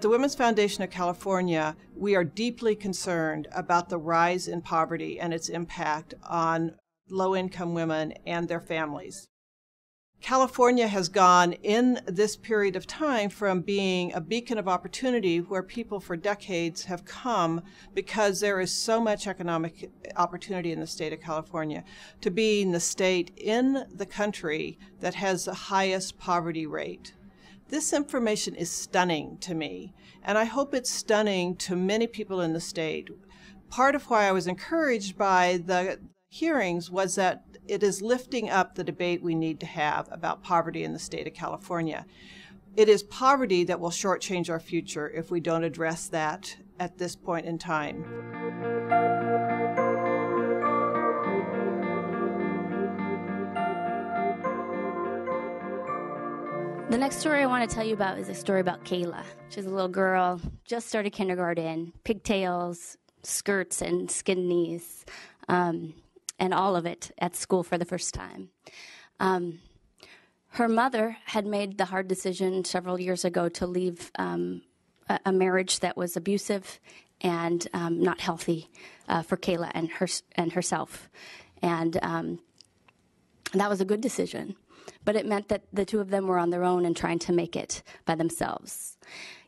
At the Women's Foundation of California, we are deeply concerned about the rise in poverty and its impact on low-income women and their families. California has gone in this period of time from being a beacon of opportunity where people for decades have come because there is so much economic opportunity in the state of California to being the state in the country that has the highest poverty rate. This information is stunning to me, and I hope it's stunning to many people in the state. Part of why I was encouraged by the hearings was that it is lifting up the debate we need to have about poverty in the state of California. It is poverty that will shortchange our future if we don't address that at this point in time. The next story I want to tell you about is a story about Kayla. She's a little girl, just started kindergarten, pigtails, skirts, and skinned knees. And all of it at school for the first time. Her mother had made the hard decision several years ago to leave a marriage that was abusive and not healthy for Kayla and herself. And that was a good decision, but it meant that the two of them were on their own and trying to make it by themselves.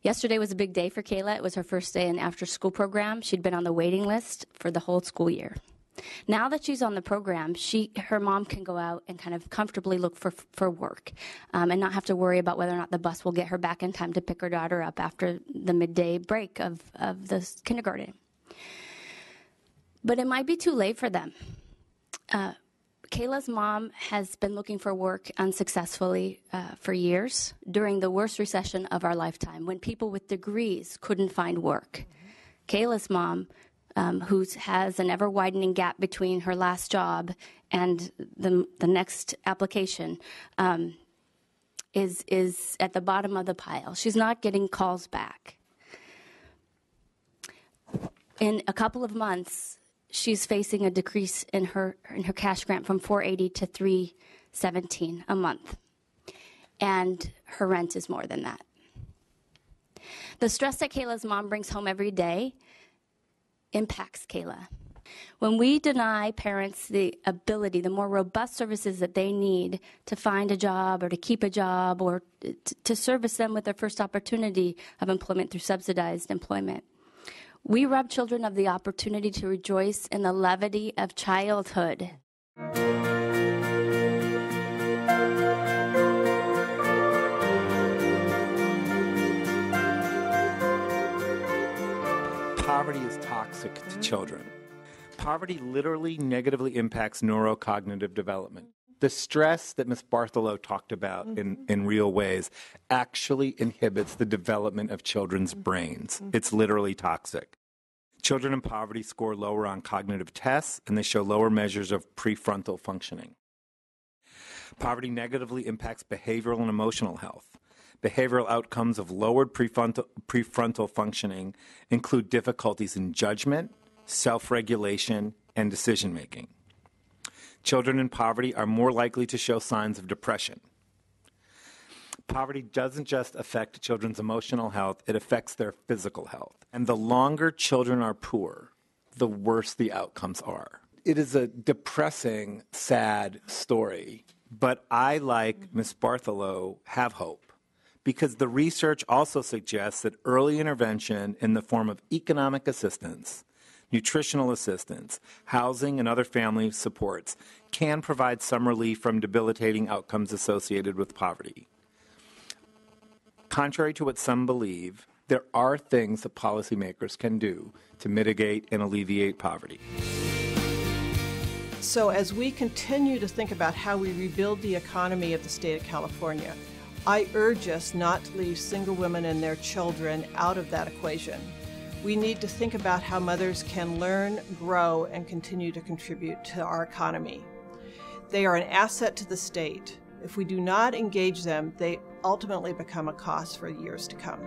Yesterday was a big day for Kayla. It was her first day in after-school program. She'd been on the waiting list for the whole school year. Now that she's on the program, her mom can go out and kind of comfortably look for work and not have to worry about whether or not the bus will get her back in time to pick her daughter up after the midday break of the kindergarten. But it might be too late for them. Kayla's mom has been looking for work unsuccessfully for years during the worst recession of our lifetime, when people with degrees couldn't find work. Kayla's mom, who has an ever-widening gap between her last job and the next application, is at the bottom of the pile. She's not getting calls back. In a couple of months, she's facing a decrease in her cash grant from $480 to $317 a month, and her rent is more than that. The stress that Kayla's mom brings home every day impacts Kayla. When we deny parents the ability, the more robust services that they need to find a job or to keep a job or to service them with their first opportunity of employment through subsidized employment, we rob children of the opportunity to rejoice in the levity of childhood. Poverty is toxic to children. Poverty literally negatively impacts neurocognitive development. The stress that Ms. Bartholow talked about in real ways actually inhibits the development of children's brains. It's literally toxic. Children in poverty score lower on cognitive tests, and they show lower measures of prefrontal functioning. Poverty negatively impacts behavioral and emotional health. Behavioral outcomes of lowered prefrontal functioning include difficulties in judgment, self-regulation, and decision-making. Children in poverty are more likely to show signs of depression. Poverty doesn't just affect children's emotional health, it affects their physical health. And the longer children are poor, the worse the outcomes are. It is a depressing, sad story, but I, like Ms. Bartholow, have hope. Because the research also suggests that early intervention in the form of economic assistance, nutritional assistance, housing, and other family supports can provide some relief from debilitating outcomes associated with poverty. Contrary to what some believe, there are things that policymakers can do to mitigate and alleviate poverty. So as we continue to think about how we rebuild the economy of the state of California, I urge us not to leave single women and their children out of that equation. We need to think about how mothers can learn, grow, and continue to contribute to our economy. They are an asset to the state. If we do not engage them, they ultimately become a cost for years to come.